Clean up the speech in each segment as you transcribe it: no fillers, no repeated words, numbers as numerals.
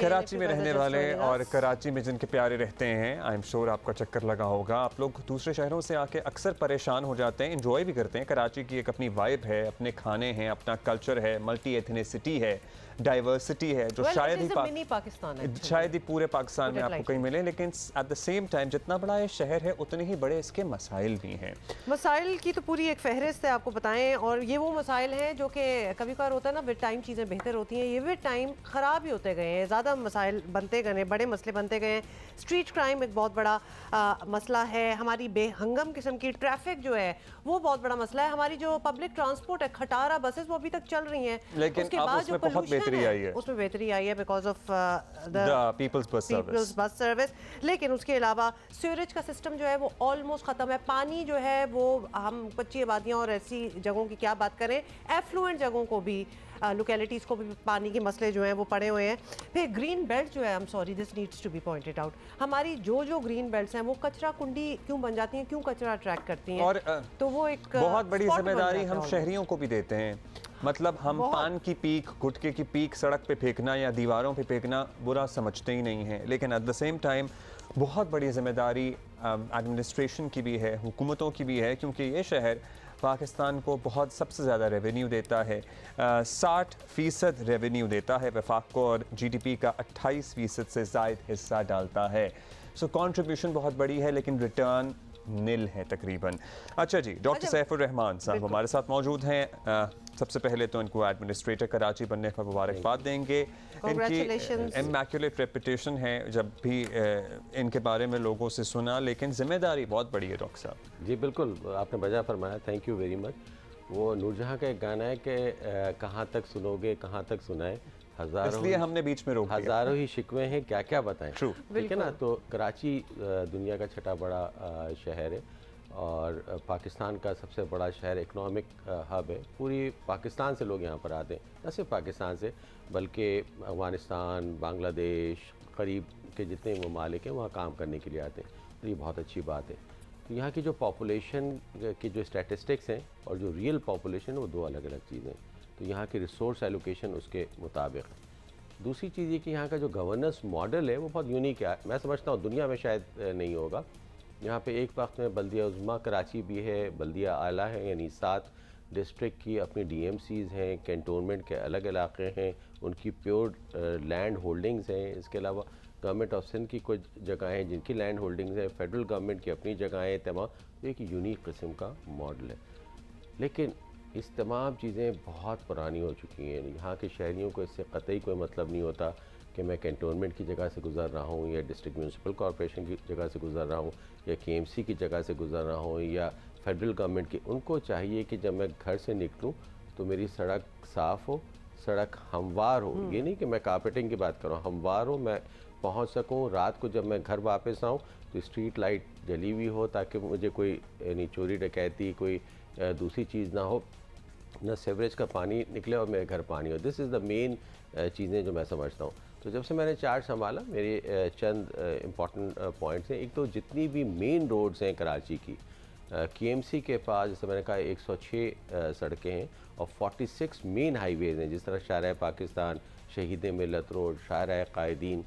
कराची में रहने वाले और कराची में जिनके प्यारे रहते हैं, आई एम श्योर आपका चक्कर लगा होगा। आप लोग दूसरे शहरों से आके अक्सर परेशान हो जाते हैं, एंजॉय भी करते हैं। कराची की एक अपनी वाइब है, अपने खाने हैं, अपना कल्चर है, मल्टी एथनिसिटी है, डाइवर्सिटी है, जो शायद ही पूरे पाकिस्तान में आपको कहीं मिले। लेकिन एट द सेम टाइम जितना बड़ा ये शहर है उतने ही बड़े इसके मसाइल भी हैं। मसाइल की तो पूरी एक फहरिस्त है, आपको बताएं। और ये वो मसाइल हैं जो कि कभी कभार होता है ना, विद टाइम चीज़ें बेहतर होती हैं, ये विद टाइम ख़राब ही होते गए हैं, ज़्यादा मसाइल बनते गए हैं, बड़े मसले बनते गए हैं। स्ट्रीट क्राइम एक बहुत बड़ा मसला है, हमारी बेहंगम किस्म की ट्रैफिक जो है वो बहुत बड़ा मसला है। हमारी जो पब्लिक ट्रांसपोर्ट है, खटारा बसेस वो अभी तक चल रही हैं, लेकिन उसके बाद जो बेहतरी आई है, उसमें बेहतरी आई है because of the people's bus service. लेकिन उसके अलावा सीवरेज का सिस्टम जो है वो ऑलमोस्ट ख़त्म है। पानी जो है वो, हम कच्ची आबादियाँ और ऐसी जगहों की क्या बात करें, एफ्लुएंट जगहों को भी, लोकेलिटीज़ को भी पानी के मसले जो हैं वो पड़े हुए हैं। फिर ग्रीन बेल्ट जो है, I am sorry this needs to be pointed out, हमारी जो ग्रीन बेल्ट्स हैं वो कचरा कुंडी क्यों बन जाती हैं, क्यों कचरा अट्रैक्ट करती हैं, और तो वो एक बहुत बड़ी जिम्मेदारी हम शहरियों को भी देते हैं। मतलब हम पान की पीक, गुटखे की पीक सड़क पे फेंकना या दीवारों पे फेंकना बुरा समझते ही नहीं है, लेकिन एट द सेम टाइम बहुत बड़ी जिम्मेदारी एडमिनिस्ट्रेशन की भी है, हुकूमतों की भी है, क्योंकि ये शहर पाकिस्तान को बहुत सबसे ज़्यादा रेवेन्यू देता है। 60% रेवेन्यू देता है वफाक को, और GDP का 28% से ज़ायद हिस्सा डालता है। सो कंट्रीब्यूशन बहुत बड़ी है, लेकिन रिटर्न निल है तकरीबन। अच्छा जी, डॉक्टर सैफुर रहमान साहब हमारे साथ मौजूद हैं। सबसे पहले तो इनको एडमिनिस्ट्रेटर कराची बनने पर मुबारकबाद देंगे। इनकी इमैक्युलेट रेपुटेशन है, जब भी इनके बारे में लोगों से सुना, लेकिन जिम्मेदारी बहुत बड़ी है डॉक्टर साहब। जी बिल्कुल, आपने वजह फरमाया, थैंक यू वेरी मच। वो नूरजहां का एक गाना है कि कहाँ तक सुनोगे, कहाँ तक सुनाएं, हज़ारों, इसलिए हमने बीच में रोक दिया, हज़ारों ही शिकवे हैं, क्या क्या बताएं। ठीक है ना। तो कराची दुनिया का छठा बड़ा शहर है और पाकिस्तान का सबसे बड़ा शहर, इकनॉमिक हब है। पूरी पाकिस्तान से लोग यहाँ पर आते हैं, न सिर्फ पाकिस्तान से बल्कि अफगानिस्तान, बांग्लादेश, करीब के जितने ममालिक हैं वहाँ काम करने के लिए आते हैं। तो ये बहुत अच्छी बात है। तो यहाँ की जो पॉपुलेशन की जो स्टैटिस्टिक्स हैं और जो रियल पॉपुलेशन है वो दो अलग अलग चीज़ें हैं। तो यहाँ की रिसोर्स एलोकेशन उसके मुताबिक है। दूसरी चीज़ ये कि यहाँ का जो गवर्नेंस मॉडल है वो बहुत यूनिक है, मैं समझता हूँ दुनिया में शायद नहीं होगा। यहाँ पे एक वक्त में बल्दिया उज़्मा कराची भी है, बल्दिया आला है, यानी 7 डिस्ट्रिक्ट की अपनी DMCs हैं, कैंटोनमेंट के अलग इलाके हैं, उनकी प्योर लैंड होल्डिंग्स हैं। इसके अलावा गवर्नमेंट ऑफ सिंध की कुछ जगहें हैं जिनकी लैंड होल्डिंग्स हैं, फेडरल गवर्नमेंट की अपनी जगहें तमाम। तो एक यूनिक किस्म का मॉडल है, लेकिन इस तमाम चीज़ें बहुत पुरानी हो चुकी हैं। यहाँ के शहरियों को इससे कतई कोई मतलब नहीं होता कि मैं कैंटोनमेंट की जगह से गुज़र रहा हूँ या डिस्ट्रिक्ट म्यूनसिपल कॉरपोरेशन की जगह से गुज़र रहा हूँ या KMC की जगह से गुज़र रहा हूँ या फेडरल गवर्नमेंट की। उनको चाहिए कि जब मैं घर से निकलूँ तो मेरी सड़क साफ़ हो, सड़क हमवार हो। ये नहीं कि मैं कारपेटिंग की बात कर रहा हूँ, हमवार हो, मैं पहुँच सकूँ। रात को जब मैं घर वापस आऊँ तो स्ट्रीट लाइट जली हुई हो, ताकि मुझे कोई यानी चोरी डकैती कोई दूसरी चीज़ ना हो, न सीवरेज का पानी निकले और मेरे घर पानी हो। दिस इज़ द मेन चीज़ें जो मैं समझता हूँ। तो जब से मैंने चार्ज संभाला, मेरे चंद इम्पॉर्टेंट पॉइंट्स हैं। एक तो जितनी भी मेन रोड्स हैं कराची की, KMC के पास जैसे मैंने कहा 106 सड़कें हैं और 46 मेन हाईवेज़ हैं, जिस तरह शाहराह पाकिस्तान, शहीद मिलत रोड, शाहराह कायदीन,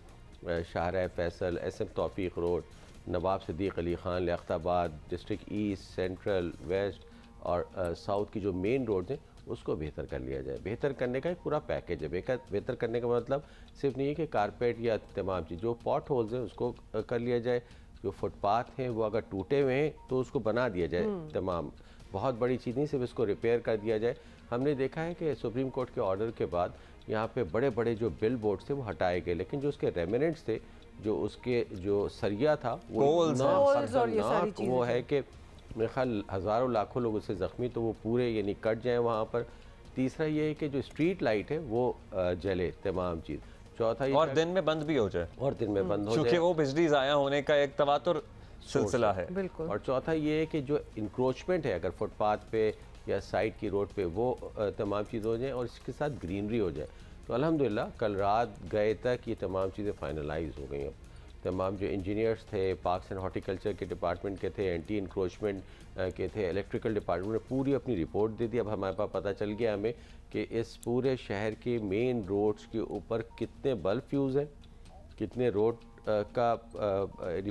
शाहराह Faisal, SM Taufiq road, Nawab Siddiq Ali Khan Liaquatabad, district east, central, west और साउथ की जो मेन रोड्स हैं उसको बेहतर कर लिया जाए। बेहतर करने का एक पूरा पैकेज है। बेहतर करने का मतलब सिर्फ नहीं है कि कारपेट या तमाम चीज़, जो पॉट होल्स हैं उसको कर लिया जाए, जो फुटपाथ हैं वो अगर टूटे हुए हैं तो उसको बना दिया जाए। तमाम बहुत बड़ी चीज़ नहीं, सिर्फ इसको रिपेयर कर दिया जाए। हमने देखा है कि सुप्रीम कोर्ट के ऑर्डर के बाद यहाँ पे बड़े बड़े जो बिल बोर्ड्स थे वो हटाए गए, लेकिन जो उसके रेमिनेंट्स थे, जो उसके जो सरिया था वो है कि मेरे ख्याल हज़ारों लाखों लोग उससे ज़ख्मी, तो वो पूरे यानी कट जाएँ वहाँ पर। तीसरा ये है कि जो स्ट्रीट लाइट है वो जले तमाम चीज़। चौथा ये और दिन में बंद भी हो जाए, और दिन में बंद हो जाए, क्योंकि वो बिजली ज़ाया होने का एक तवातुर सिलसिला है। बिल्कुल। और चौथा ये है कि जो इंक्रोचमेंट है अगर फुटपाथ पे या साइड की रोड पे, वो तमाम चीज़ हो जाए और इसके साथ ग्रीनरी हो जाए। तो अल्हम्दुलिल्लाह कल रात गए तक ये तमाम चीज़ें फाइनलाइज हो गई। अब तमाम जो इंजीनियर्स थे, पार्क्स एंड हॉर्टिकल्चर के डिपार्टमेंट के थे, एंटी इंक्रोचमेंट के थे, इलेक्ट्रिकल डिपार्टमेंट ने पूरी अपनी रिपोर्ट दे दी। अब हमारे पास पता चल गया हमें कि इस पूरे शहर के मेन रोड्स के ऊपर कितने बल्ब फ्यूज़ हैं कितने रोड का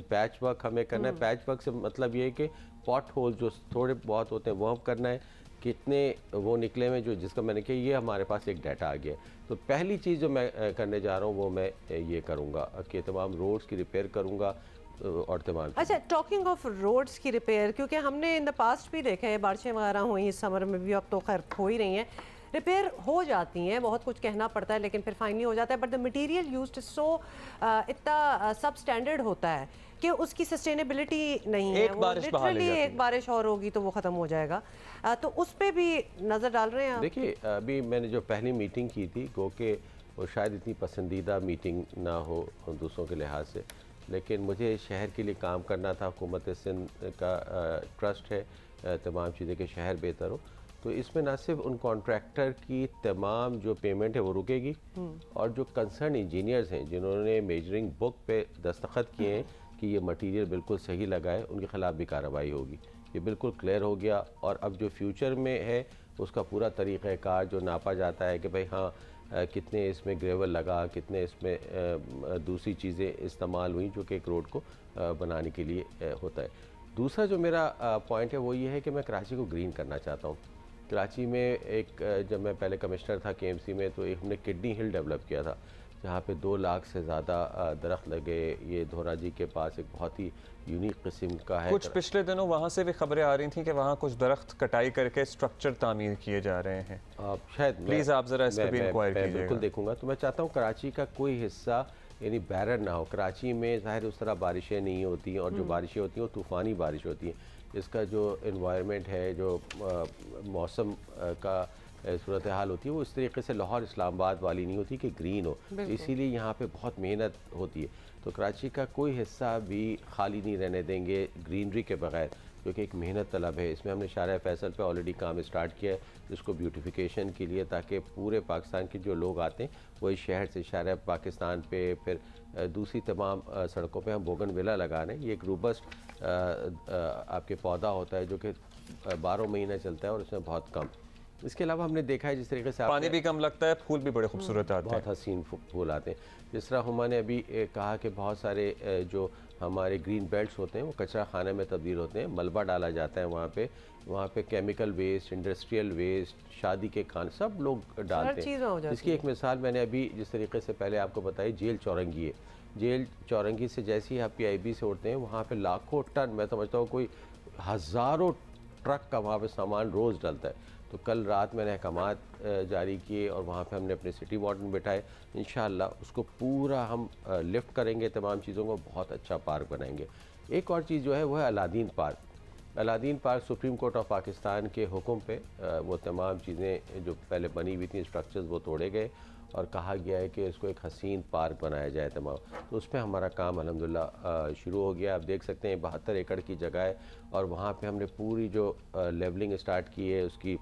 पैच वर्क हमें करना है। पैच वर्क से मतलब ये है कि पॉट होल जो थोड़े बहुत होते हैं वो हम करना है, कितने वो निकले में जो जिसका मैंने किया, ये हमारे पास एक डाटा आ गया। तो पहली चीज़ जो मैं करने जा रहा हूँ वो मैं ये करूँगा कि तमाम रोड्स की रिपेयर करूँगा और तमाम। अच्छा, टॉकिंग ऑफ रोड्स की रिपेयर, क्योंकि हमने इन द पास्ट भी देखा है, बारिशें वगैरह हुई इस समर में भी, अब तो खैर हो ही रही हैं, रिपेयर हो जाती हैं, बहुत कुछ कहना पड़ता है लेकिन फिर फाइनली हो जाता है, बट द मटेरियल यूज्ड सो इतना सब स्टैंडर्ड होता है कि उसकी सस्टेनेबिलिटी नहीं है। लिटरली एक बारिश और होगी तो वो ख़त्म हो जाएगा। तो उस पर भी नज़र डाल रहे हैं। देखिए, अभी मैंने जो पहली मीटिंग की थी, गो के वो शायद इतनी पसंदीदा मीटिंग ना हो दूसरों के लिहाज से, लेकिन मुझे शहर के लिए काम करना था। हुकूमत सिंध का ट्रस्ट है तमाम चीज़ें के शहर बेहतर हो, तो इसमें ना सिर्फ उन कॉन्ट्रैक्टर की तमाम जो पेमेंट है वो रुकेगी, और जो कंसर्न इंजीनियर्स हैं जिन्होंने मेजरिंग बुक पे दस्तखत किए हैं कि ये मटेरियल बिल्कुल सही लगा है, उनके ख़िलाफ़ भी कार्रवाई होगी। ये बिल्कुल क्लियर हो गया। और अब जो फ्यूचर में है उसका पूरा तरीक़ाकार जो नापा जाता है कि भाई हाँ कितने इसमें ग्रेवल लगा, कितने इसमें दूसरी चीज़ें इस्तेमाल हुई जो कि एक रोड को बनाने के लिए होता है। दूसरा जो मेरा पॉइंट है वो ये है कि मैं कराची को ग्रीन करना चाहता हूँ। कराची में एक जब मैं पहले कमिश्नर था KMC में, तो एक हमने किडनी हिल डेवलप किया था जहाँ पे 2 लाख से ज़्यादा दरख्त लगे। ये धोरा जी के पास एक बहुत ही यूनिक किस्म का है। कुछ पिछले दिनों वहाँ से भी खबरें आ रही थी कि वहाँ कुछ दरख्त कटाई करके स्ट्रक्चर तामीर किए जा रहे हैं। आप शायद प्लीज़ आप ज़रा इस पर भी इंक्वायर कीजिएगा। बिल्कुल देखूँगा। तो मैं चाहता हूँ कराची का कोई हिस्सा यानी बैरन ना हो। कराची में ज़ाहिर उस तरह बारिशें नहीं होती हैं, और जो बारिशें होती हैं वो तूफ़ानी बारिश होती हैं। इसका जो इन्वायरमेंट है, जो मौसम का सूरत हाल होती है, वो इस तरीके से लाहौर इस्लामाबाद वाली नहीं होती कि ग्रीन हो। इसीलिए यहाँ पे बहुत मेहनत होती है। तो कराची का कोई हिस्सा भी खाली नहीं रहने देंगे ग्रीनरी के बगैर, क्योंकि एक मेहनत तलब है। इसमें हमने शारा फैसल पे ऑलरेडी काम स्टार्ट किया है, जिसको ब्यूटिफिकेशन के लिए, ताकि पूरे पाकिस्तान के जो लोग आते हैं वही शहर से शारा पाकिस्तान पे, फिर दूसरी तमाम सड़कों पे हम बोगनविला लगा रहे हैं। ये एक रोबस्ट आपके पौधा होता है जो कि 12 महीने चलता है और उसमें बहुत कम। इसके अलावा हमने देखा है जिस तरीके से पानी भी कम लगता है, फूल भी बड़े खूबसूरत आते हैं, बहुत हसीन फूल आते हैं। जिस तरह हमने अभी कहा कि बहुत सारे जो हमारे ग्रीन बेल्ट्स होते हैं वो कचरा खाने में तब्दील होते हैं, मलबा डाला जाता है वहाँ पे केमिकल वेस्ट, इंडस्ट्रियल वेस्ट, शादी के खाने सब लोग डालते हैं। इसकी एक मिसाल मैंने अभी जिस तरीके से पहले आपको बताई, जेल चौरंगी है। जेल चौरंगी से जैसे ही आप PIB से उठते हैं, वहाँ पे लाखों टन, मैं समझता हूँ कोई हज़ारों ट्रक का वहाँ पे सामान रोज़ डलता है। तो कल रात मैंने अहकामात जारी किए और वहाँ पे हमने अपने सिटी वार्डन बिठाए। इंशाअल्लाह उसको पूरा हम लिफ्ट करेंगे, तमाम चीज़ों को बहुत अच्छा पार्क बनाएंगे। एक और चीज़ जो है वो है Aladdin park. Aladdin park supreme court of Pakistan के हुक्म पे वो तमाम चीज़ें जो पहले बनी हुई थी स्ट्रक्चर्स वो तोड़े गए और कहा गया है कि इसको एक हसीन पार्क बनाया जाए तमाम। तो उस पर हमारा काम अल्हम्दुलिल्लाह शुरू हो गया। आप देख सकते हैं 72 एकड़ की जगह है और वहाँ पे हमने पूरी जो लेवलिंग स्टार्ट की है उसकी,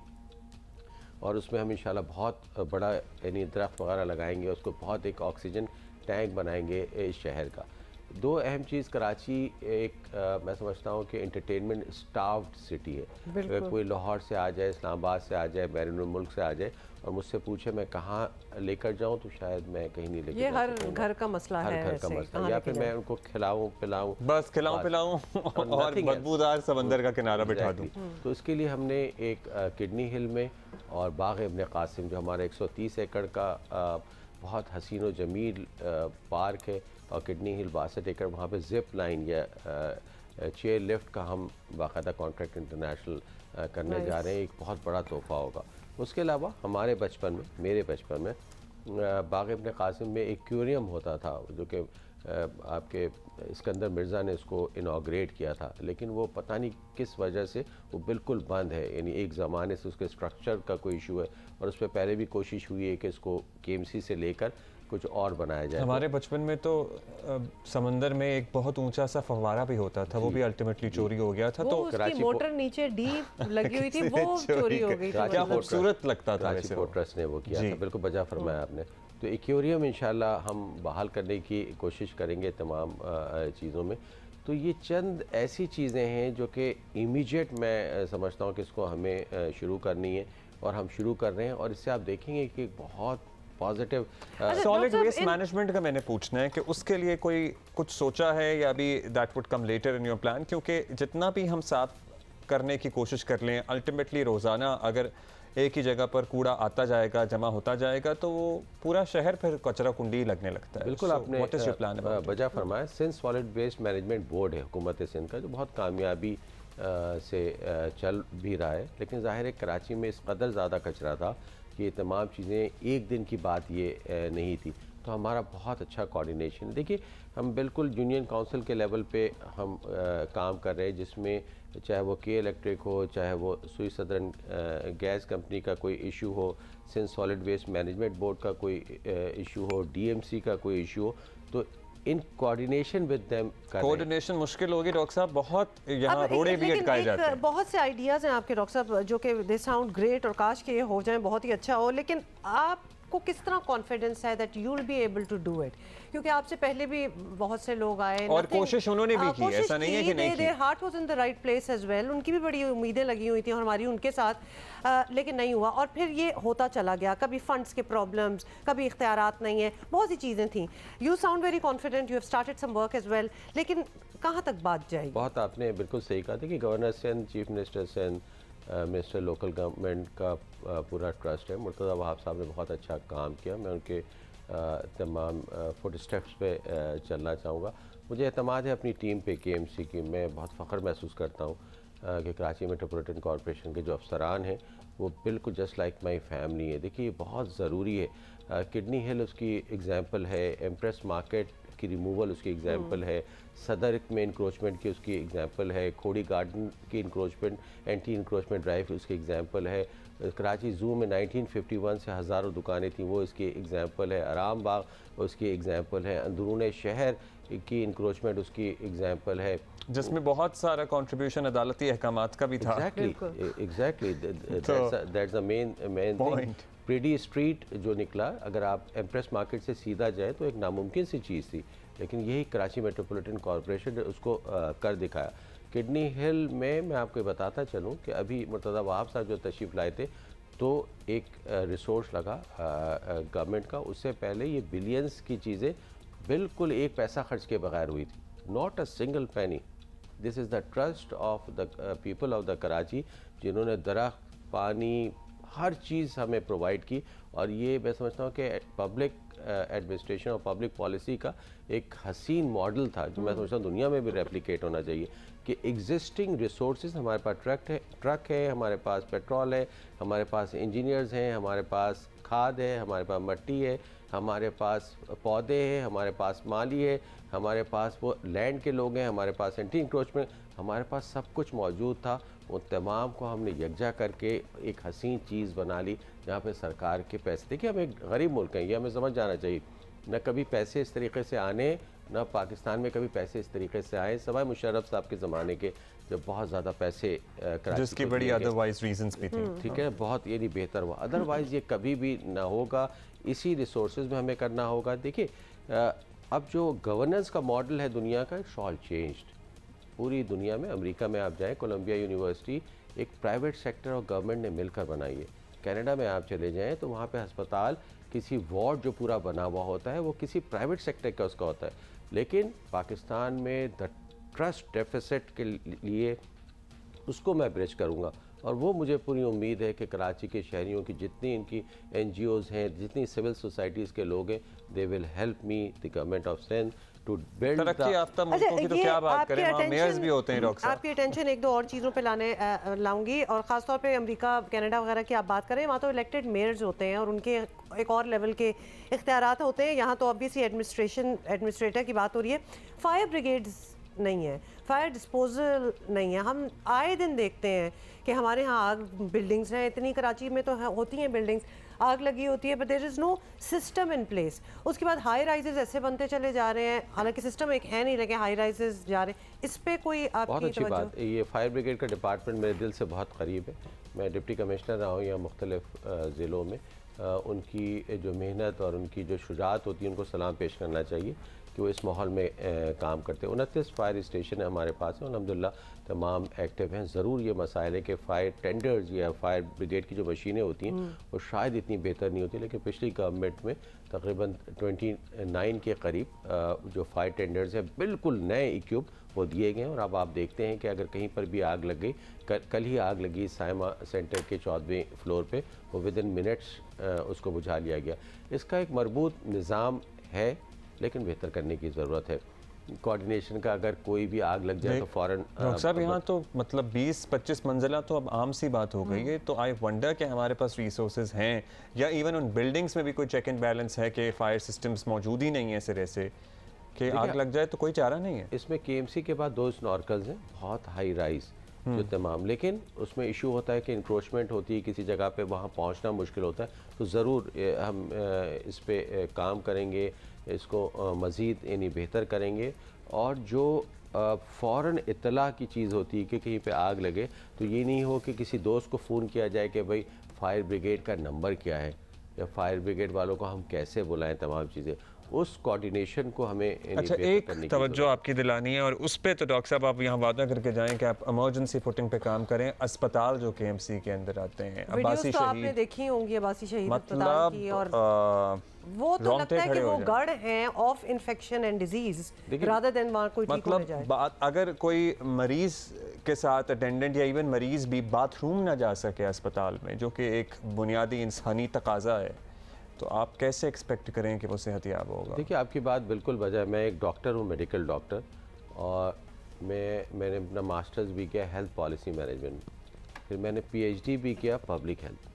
और उसमें हम इंशाल्लाह बहुत बड़ा यानी दरख्त वगैरह लगाएंगे, उसको बहुत एक ऑक्सीजन टैंक बनाएंगे इस शहर का। 2 अहम चीज़, कराची एक मैं समझता हूँ कि एंटरटेनमेंट स्टाफ्ड सिटी है। कोई लाहौर से आ जाए, इस्लामाबाद से आ जाए, बैरून मुल्क से आ जाए और मुझसे पूछे मैं कहाँ लेकर जाऊँ, तो शायद मैं कहीं नहीं लेकर। ये हर घर का मसला है, हर घर का मसला, या फिर मैं उनको खिलाऊँ पिलाऊँ, बस खिलाऊँ पिलाऊँ और बदबूदार समंदर का किनारा बिठा दूँ। तो इसके लिए हमने एक किडनी हिल में और बाग इब्न कासिम जो हमारा 130 एकड़ का बहुत हसीन व जमील पार्क है, और किडनी हिल 62 एकड़, वहाँ पे जिप लाइन या चेयर लिफ्ट का हम बाकायदा कॉन्ट्रैक्ट इंटरनेशनल करने जा रहे हैं। एक बहुत बड़ा तोहफा होगा। उसके अलावा हमारे बचपन में, मेरे बचपन में बाग इब्न कासिम में एक एक्वेरियम होता था जो कि आपके सिकंदर मिर्ज़ा ने इसको इनॉग्रेट किया था, लेकिन वो पता नहीं किस वजह से वो बिल्कुल बंद है। यानी एक ज़माने से उसके स्ट्रक्चर का कोई इशू है और उस पर पहले भी कोशिश हुई है कि इसको KMC से लेकर कुछ और बनाया जाए। हमारे बचपन में तो समंदर में एक बहुत ऊंचा सा फव्वारा भी होता था, वो भी अल्टीमेटली चोरी हो गया था। तो उसकी मोटर नीचे डीप लगी हुई थी, वो चोरी हो गई थी। क्या खूबसूरत लगता था। कराची पोर्ट ट्रस्ट ने वो किया था, बिल्कुल बजा फरमाया आपने। तो एक्वेरियम इंशाल्लाह हम बहाल करने की कोशिश करेंगे तमाम चीज़ों में। तो ये चंद ऐसी चीज़ें हैं जो कि इमीडिएट मैं समझता हूँ कि इसको हमें शुरू करनी है और हम शुरू कर रहे हैं। और इससे आप देखेंगे कि बहुत पॉजिटिव। सॉलिड वेस्ट मैनेजमेंट का मैंने पूछना है कि उसके लिए कोई कुछ सोचा है या अभी that would come later in your plan, क्योंकि जितना भी हम साफ करने की कोशिश कर लें, अल्टीमेटली रोज़ाना अगर एक ही जगह पर कूड़ा आता जाएगा, जमा होता जाएगा, तो वो पूरा शहर फिर कचरा कुंडी लगने लगता है। बिल्कुल, आपने व्हाट इज योर प्लान? वजह फरमाया, Sindh solid waste management board है हुकूमत सिंध का, जो बहुत कामयाबी से चल भी रहा है, लेकिन ज़ाहिर है कराची में इस कदर ज़्यादा कचरा था कि ये तमाम चीज़ें एक दिन की बात ये नहीं थी। तो हमारा बहुत अच्छा कोऑर्डिनेशन, देखिए हम बिल्कुल यूनियन काउंसिल के लेवल पे हम काम कर रहे हैं, जिसमें चाहे वो के इलेक्ट्रिक हो, चाहे वो सुई सदरन गैस कंपनी का कोई इशू हो, Sindh solid waste management board का कोई इशू हो, डीएमसी का कोई इशू हो, तो in coordination with them coordination मुश्किल होगी डॉक्टर साहब, बहुत यहाँ रोड़े भी अटकाए जाते हैं। बहुत से आइडियाज़ हैं आपके डॉक्टर साहब जो कि दे साउंड ग्रेट और काश के ये हो जाए बहुत ही अच्छा हो, लेकिन आपको किस तरह कॉन्फिडेंस है that you will be able to do it? क्योंकि आपसे पहले भी बहुत से लोग आए और कोशिश उन्होंने भी की, ऐसा नहीं है कि नहीं की। Their heart was in the right place as well, उनकी भी बड़ी उम्मीदें लगी हुई थी और हमारी उनके साथ, लेकिन नहीं हुआ और फिर ये होता चला गया। कभी फंड्स के प्रॉब्लम्स, कभी इख्तियारात नहीं है, बहुत सी चीज़ें थी। You sound very confident, you have started some work as well, लेकिन कहाँ तक बात जाएगी? बहुत आपने बिल्कुल सही कहा था कि governor Sindh, chief minister Sindh, minister local government का पूरा ट्रस्ट है। मुर्तज़ा वहाब साहब ने बहुत अच्छा काम किया, मैं उनके तमाम फुट स्टेप्स पे चलना चाहूँगा। मुझे एतमाद है अपनी टीम पे, केएमसी की। मैं बहुत फ़ख्र महसूस करता हूँ कि कराची मेट्रोपॉलिटन कॉरपोरेशन के जो अफसरान हैं वो बिल्कुल जस्ट लाइक माई फैमिली है। देखिए बहुत ज़रूरी है, किडनी हिल उसकी एग्ज़ाम्पल है, एम्प्रेस मार्केट की रिमूवल उसकी एग्जांपल है, सदर में इंक्रोचमेंट की उसकी एग्जांपल है, खोड़ी गार्डन की इंक्रोचमेंट, एंटी इंक्रोचमेंट ड्राइव उसकी एग्जांपल है, कराची ज़ू में 1951 से हज़ारों दुकानें थी वो इसकी एग्जांपल है, आराम बाग उसकी एग्जांपल है, अंदरूनी शहर की इंक्रोचमेंट उसकी एग्जांपल है, जिसमें बहुत सारा कंट्रीब्यूशन अदालती अहकामात का भी था। Exactly that's the main thing. Pretty street जो निकला, अगर आप एम्प्रेस मार्केट से सीधा जाए तो एक नामुमकिन सी चीज़ थी, लेकिन यही कराची मेट्रोपॉलिटन कॉरपोरेशन ने उसको कर दिखाया। किडनी हिल में मैं आपको बताता चलूँ कि अभी मुर्तज़ा वहाब साहब जो तशरीफ़ लाए थे तो एक रिसोर्स लगा गवर्नमेंट का, उससे पहले ये बिलियंस की चीज़ें बिल्कुल एक पैसा खर्च के बगैर हुई थी, not a single penny. This is the trust of the people of the Karachi, जिन्होंने दरख्त, पानी, हर चीज़ हमें प्रोवाइड की। और ये मैं समझता हूँ कि पब्लिक एडमिनिस्ट्रेशन और पब्लिक पॉलिसी का एक हसीन मॉडल था, जो मैं समझता हूँ दुनिया में भी रेप्लिकेट होना चाहिए कि एग्जिस्टिंग रिसोर्सेज, हमारे पास ट्रक है, हमारे पास पेट्रोल है, हमारे पास इंजीनियर्स हैं, हमारे पास खाद है, हमारे पास मिट्टी है, हमारे पास पौधे हैं, हमारे पास माली है, हमारे पास वो लैंड के लोग हैं, हमारे पास एंटी इंक्रोचमेंट, हमारे पास सब कुछ मौजूद था। उन तमाम को हमने यकजा करके एक हसीन चीज़ बना ली, जहाँ पे सरकार के पैसे, देखिए हम एक गरीब मुल्क हैं, ये हमें समझ जाना चाहिए, न कभी पैसे इस तरीके से आने, न पाकिस्तान में कभी पैसे इस तरीके से आए, सवाए मुशर्रफ साहब के ज़माने के, जब बहुत ज़्यादा पैसे जिसकी बड़ी अदरवाइज रीजंस भी थी, ठीक है, बहुत ये नहीं बेहतर हुआ, अदरवाइज़ ये कभी भी ना होगा, इसी रिसोर्सेज में हमें करना होगा। देखिए अब जो गवर्नेंस का मॉडल है दुनिया का, इट्स ऑल चेंज्ड। पूरी दुनिया में, अमेरिका में आप जाएं, कोलंबिया यूनिवर्सिटी एक प्राइवेट सेक्टर और गवर्नमेंट ने मिलकर बनाई है। कनाडा में आप चले जाएं तो वहाँ पे अस्पताल, किसी वार्ड जो पूरा बना हुआ होता है वो किसी प्राइवेट सेक्टर का उसका होता है। लेकिन पाकिस्तान में द ट्रस्ट डेफिसिट के लिए उसको मैं ब्रिज करूँगा, और वो मुझे पूरी उम्मीद है कि कराची के शहरियों की जितनी इनकी NGOs हैं, जितनी सिविल सोसाइटीज़ के लोग हैं, they will help me the government of Sindh to build तरक्की याफ्ता मुल्कों की। तो क्या बात करें, वहाँ मेयर्स भी होते हैं डॉक्टर साहब। आपकी अटेंशन एक दो और चीज़ों पे लाऊंगी, और ख़ासतौर पे अमेरिका, कनाडा वगैरह की आप बात करें, वहाँ तो इलेक्टेड मेयर्स होते हैं और उनके एक और लेवल के इख्तियारात होते हैं। यहाँ तो ऑब्वियसली एडमिनिस्ट्रेटर की बात हो रही है, फायर ब्रिगेड्स नहीं है, फायर डिस्पोजल नहीं है। हम आए दिन देखते हैं कि हमारे यहाँ आग, बिल्डिंग्स हैं इतनी, कराची में तो होती हैं बिल्डिंग्स, आग लगी होती है, but there is no system in place. उसके बाद हाई राइजेस ऐसे बनते चले जा रहे हैं, हालांकि सिस्टम एक है नहीं, लेकिन हाई राइजेस जा रहे हैं। इस पे कोई आपकी बहुत अच्छी बात, ये फायर ब्रिगेड का डिपार्टमेंट मेरे दिल से बहुत करीब है। मैं डिप्टी कमिश्नर रहा हूँ यहाँ मुख्तलिफ ज़िलों में, उनकी जो मेहनत और उनकी जो शुजाअत होती है उनको सलाम पेश करना चाहिए। कि वो इस माहौल में काम करते हैं। 29 फायर स्टेशन हमारे पास है, अल्हम्दुलिल्लाह तमाम एक्टिव हैं। ज़रूर ये मसाइल है कि फायर टेंडर्स या फायर ब्रिगेड की जो मशीनें होती हैं वो शायद इतनी बेहतर नहीं होती, लेकिन पिछली गवर्नमेंट में तकरीबन 29 के करीब जो फायर टेंडर्स हैं बिल्कुल नए इक्विप वो दिए गए हैं। और अब आप देखते हैं कि अगर कहीं पर भी आग लग गई, कल ही आग लगी साइमा सेंटर के 14वें फ्लोर पे, वो विदिन मिनट्स उसको बुझा लिया गया। इसका एक मरबूत निज़ाम है, लेकिन बेहतर करने की ज़रूरत है। कोऑर्डिनेशन का, अगर कोई भी आग लग जाए तो फ़ौरन डॉक्टर साहब यहाँ तो मतलब 20-25 मंजिला तो अब आम सी बात हो गई है। तो आई वंडर कि हमारे पास रिसोर्सेज हैं या इवन उन बिल्डिंग्स में भी कोई चेक एंड बैलेंस है कि फायर सिस्टम्स मौजूद ही नहीं है सिरे से कि आग लग जाए तो कोई चारा नहीं है। इसमें KMC के बाद 2 स्नॉर्कल्स हैं, बहुत हाई राइज जो तमाम, लेकिन उसमें इशू होता है कि इंक्रोचमेंट होती है किसी जगह पे, वहाँ पहुँचना मुश्किल होता है। तो ज़रूर हम इस पे काम करेंगे, इसको मज़ीद यानी बेहतर करेंगे। और जो फ़ौरन इत्तला की चीज़ होती है कि कहीं पे आग लगे तो ये नहीं हो कि किसी दोस्त को फ़ोन किया जाए कि भाई फायर ब्रिगेड का नंबर क्या है या फायर ब्रिगेड वालों को हम कैसे बुलाएं, तमाम चीज़ें उस कोऑर्डिनेशन को हमें अच्छा एक तवज्जो आपकी दिलानी है। और उस पे तो डॉक्टर साहब आप यहाँ वादा करके जाएं कि आप इमरजेंसी फुटिंग पे काम करें। अस्पताल जो KMC के अंदर आते हैं, अब्बासी शहीद आपने देखी होंगी, अब्बासी शहीद अस्पताल की, और वो तो लगता है कि वो गढ़ हैं of infection and disease rather than वहाँ कोई ठीक हो जाए। बात अगर कोई मरीज के साथ अटेंडेंट या इवन मरीज भी बाथरूम ना जा सके अस्पताल में, जो कि एक बुनियादी इंसानी तकाजा है, तो आप कैसे एक्सपेक्ट करें कि वो सेहतयाब होगा? देखिए आपकी बात बिल्कुल वजह है। मैं एक डॉक्टर हूँ, मेडिकल डॉक्टर, और मैंने अपना मास्टर्स भी किया हेल्थ पॉलिसी मैनेजमेंट, फिर मैंने PhD भी किया पब्लिक हेल्थ।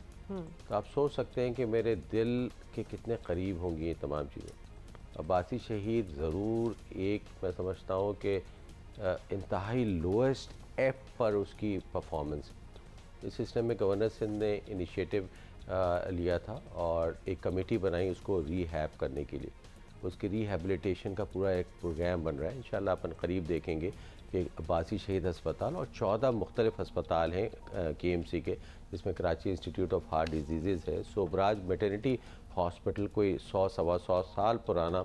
तो आप सोच सकते हैं कि मेरे दिल के कितने करीब होंगी ये तमाम चीज़ें। अब्बासी शहीद ज़रूर एक, मैं समझता हूँ कि इंतहाई लोएस्ट एप पर उसकी परफॉर्मेंस। इस सिस्टम में गवर्नर सिंध ने इनिशिएटिव लिया था और एक कमेटी बनाई उसको रीहैब करने के लिए। उसकी रिहैबिलिटेशन का पूरा एक प्रोग्राम बन रहा है। इंशाल्लाह अपन करीब देखेंगे कि अब्बासी शहीद अस्पताल और 14 मुख्तलिफ अस्पताल हैं KMC के, जिसमें Karachi institute of heart disease है, सोबराज मैटरनिटी हॉस्पिटल कोई 100-125 साल पुराना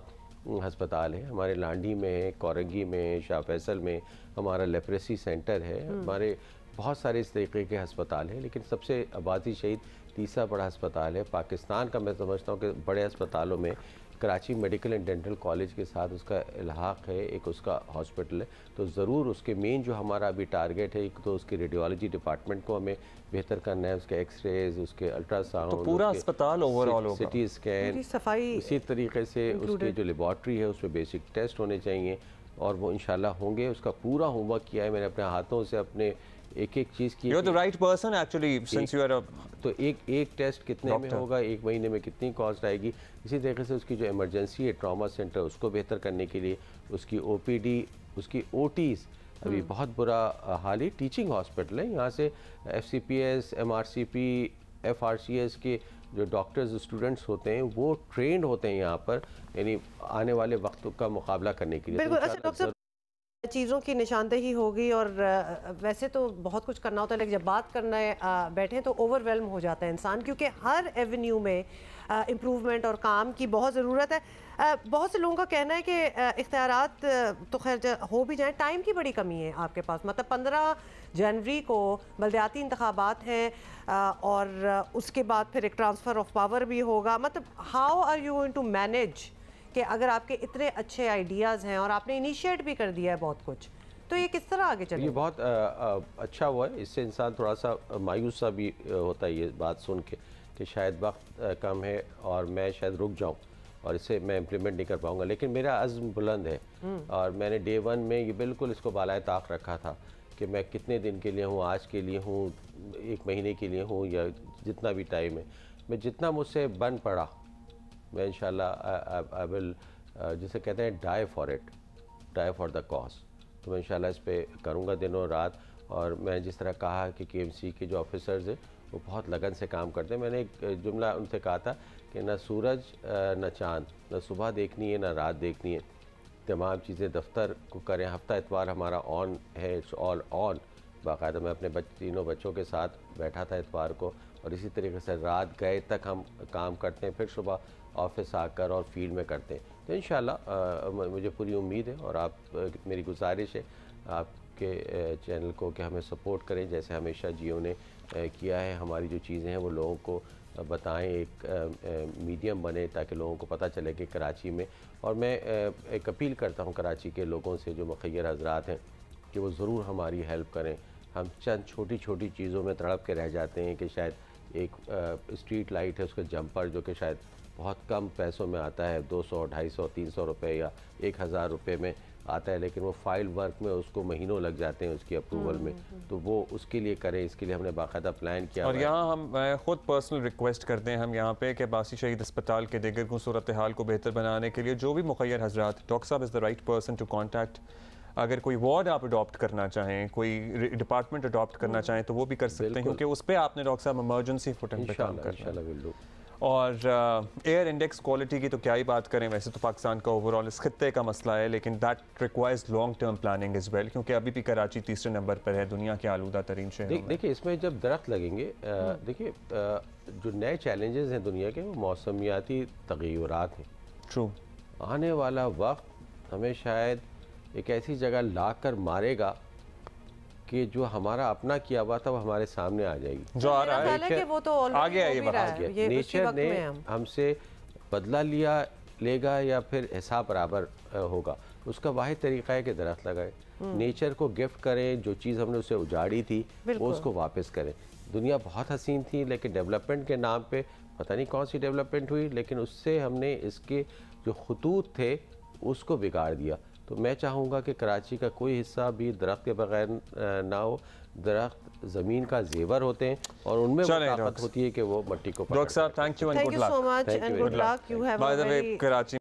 अस्पताल है, हमारे लांडी में है, कोरंगी में है, शाह फैसल में हमारा लेप्रेसी सेंटर है, हमारे बहुत सारे इस तरीके के अस्पताल हैं। लेकिन सबसे अब्बासी शहीद तीसरा बड़ा अस्पताल है पाकिस्तान का। मैं समझता हूँ कि बड़े अस्पतालों में Karachi medical and dental college के साथ उसका इल्हाक है, एक उसका हॉस्पिटल है। तो ज़रूर उसके मेन जो हमारा अभी टारगेट है, एक तो उसकी रेडियोलॉजी डिपार्टमेंट को हमें बेहतर करना है, उसके एक्सरेज, उसके अल्ट्रासाउंड, तो पूरा अस्पताल ओवरऑल होगा, CT स्कैन, सफाई, इसी तरीके से उसकी जो लेबॉर्ट्री है उसमें बेसिक टेस्ट होने चाहिए और वो इंशाल्लाह होंगे। उसका पूरा होमवर्क किया है मैंने अपने हाथों से, अपने एक एक चीज़ की। You're the right person actually, since you are a तो एक टेस्ट कितने में होगा, एक महीने में कितनी कॉस्ट आएगी। इसी तरीके से उसकी जो इमरजेंसी है ट्रॉमा सेंटर, उसको बेहतर करने के लिए उसकी OPD, उसकी OTs अभी बहुत बुरा हाल है। टीचिंग हॉस्पिटल है, यहाँ से FCPS, MRCP, FRCS के जो डॉक्टर्स स्टूडेंट्स होते हैं वो ट्रेंड होते हैं यहाँ पर, यानी आने वाले वक्त का मुकाबला करने के लिए। चीज़ों की निशानदेही होगी और वैसे तो बहुत कुछ करना होता है, लेकिन जब बात करना है बैठे तो ओवरवेल्म हो जाता है इंसान, क्योंकि हर एवेन्यू में इम्प्रूवमेंट और काम की बहुत ज़रूरत है। बहुत से लोगों का कहना है कि इख्तियारात तो खैर हो भी जाएं, टाइम की बड़ी कमी है आपके पास। मतलब 15 जनवरी को बलदियाती इंतखाबात हैं और उसके बाद फिर एक ट्रांसफ़र ऑफ पावर भी होगा। मतलब how are you going to manage कि अगर आपके इतने अच्छे आइडियाज़ हैं और आपने इनिशिएट भी कर दिया है बहुत कुछ, तो ये किस तरह आगे चलेगा? ये बहुत अच्छा हुआ है। इससे इंसान थोड़ा सा मायूस सा भी होता है ये बात सुन के कि शायद वक्त कम है और मैं शायद रुक जाऊं और इसे मैं इम्प्लीमेंट नहीं कर पाऊंगा। लेकिन मेरा अज़्म बुलंद है और मैंने डे 1 में ये बिल्कुल इसको बालाए ताक रखा था कि मैं कितने दिन के लिए हूँ, आज के लिए हूँ, 1 महीने के लिए हूँ, या जितना भी टाइम है, मैं जितना मुझसे बन पड़ा मैं इंशाल्लाह आई विल, जिसे कहते हैं die for it, die for the cause. तो मैं इंशाल्लाह इस पे करूँगा दिनों रात। और मैं जिस तरह कहा कि KMC के जो ऑफिसर्स हैं वो बहुत लगन से काम करते हैं। मैंने एक जुमला उनसे कहा था कि न सूरज न चाँद, न सुबह देखनी है न रात देखनी है, तमाम चीज़ें दफ्तर को करें। हफ्ता इतवार हमारा ऑन है, इट्स ऑल ऑन। बाकायदा मैं अपने तीनों बच्चों के साथ बैठा था इतवार को और इसी तरीके से रात गए तक हम काम करते हैं। फिर सुबह ऑफिस आकर और फील्ड में करते हैं। तो इंशाल्लाह मुझे पूरी उम्मीद है और आप मेरी गुजारिश है आपके चैनल को कि हमें सपोर्ट करें, जैसे हमेशा जियो ने किया है। हमारी जो चीज़ें हैं वो लोगों को बताएं, एक मीडियम बने ताकि लोगों को पता चले कि कराची में, और मैं एक अपील करता हूं कराची के लोगों से जो मुखय्यर हजरात हैं कि वो ज़रूर हमारी हेल्प करें। हम चंद छोटी छोटी चीज़ों में तड़प के रह जाते हैं कि शायद एक स्ट्रीट लाइट है उसका जंपर जो कि शायद बहुत कम पैसों में आता है, 200, 250, 300 रुपये या 1000 रुपये में आता है, लेकिन वो फाइल वर्क में उसको महीनों लग जाते हैं उसकी अप्रूवल में। तो वो उसके लिए करें, इसके लिए हमने बाकायदा प्लान किया। और यहाँ हम खुद पर्सनल रिक्वेस्ट करते हैं हम यहाँ पे कि अब्बासी शहीद अस्पताल के दिगर को सूरत हाल को बेहतर बनाने के लिए जो भी मुखय्यर हजरात, डॉक्टर साहब is the right person to contact. अगर कोई वार्ड आप अडॉप्ट करना चाहें, कोई डिपार्टमेंट अडॉप्ट करना चाहें तो वो भी कर सकते हैं, क्योंकि उस पर आपने डॉक्टर साहब इमरजेंसी फुटिंग पे काम करना है। और एयर इंडेक्स क्वालिटी की तो क्या ही बात करें, वैसे तो पाकिस्तान का ओवरऑल इस खत्ते का मसला है, लेकिन that requires long term planning is well, क्योंकि अभी भी कराची तीसरे नंबर पर है दुनिया के आलूदा तरीन शहरों में। देखिए इसमें जब दरख्त लगेंगे, देखिए जो नए चैलेंजेस हैं दुनिया के वो मौसमियाती तग़य्युरात हैं। ट्रू। आने वाला वक्त हमें शायद एक ऐसी जगह ला कर मारेगा कि जो हमारा अपना किया हुआ था वो हमारे सामने आ जाएगी। जो आ रहा है वो तो आगे है, नेचर ने हमसे बदला लेगा या फिर हिसाब बराबर होगा। उसका वाहिद तरीका है कि दरख्त लगाए, नेचर को गिफ्ट करें, जो चीज़ हमने उसे उजाड़ी थी वो उसको वापस करें। दुनिया बहुत हसीन थी, लेकिन डेवलपमेंट के नाम पे पता नहीं कौन सी डेवलपमेंट हुई, लेकिन उससे हमने इसके जो खतूत थे उसको बिगाड़ दिया। तो मैं चाहूँगा कि कराची का कोई हिस्सा भी दरख्त के बगैर ना हो। दरख्त ज़मीन का जेवर होते हैं और उनमें वो ताकत होती है कि वो मट्टी को। डॉक्टर साहब thank you and good luck. Thank you so much and good luck. You have a very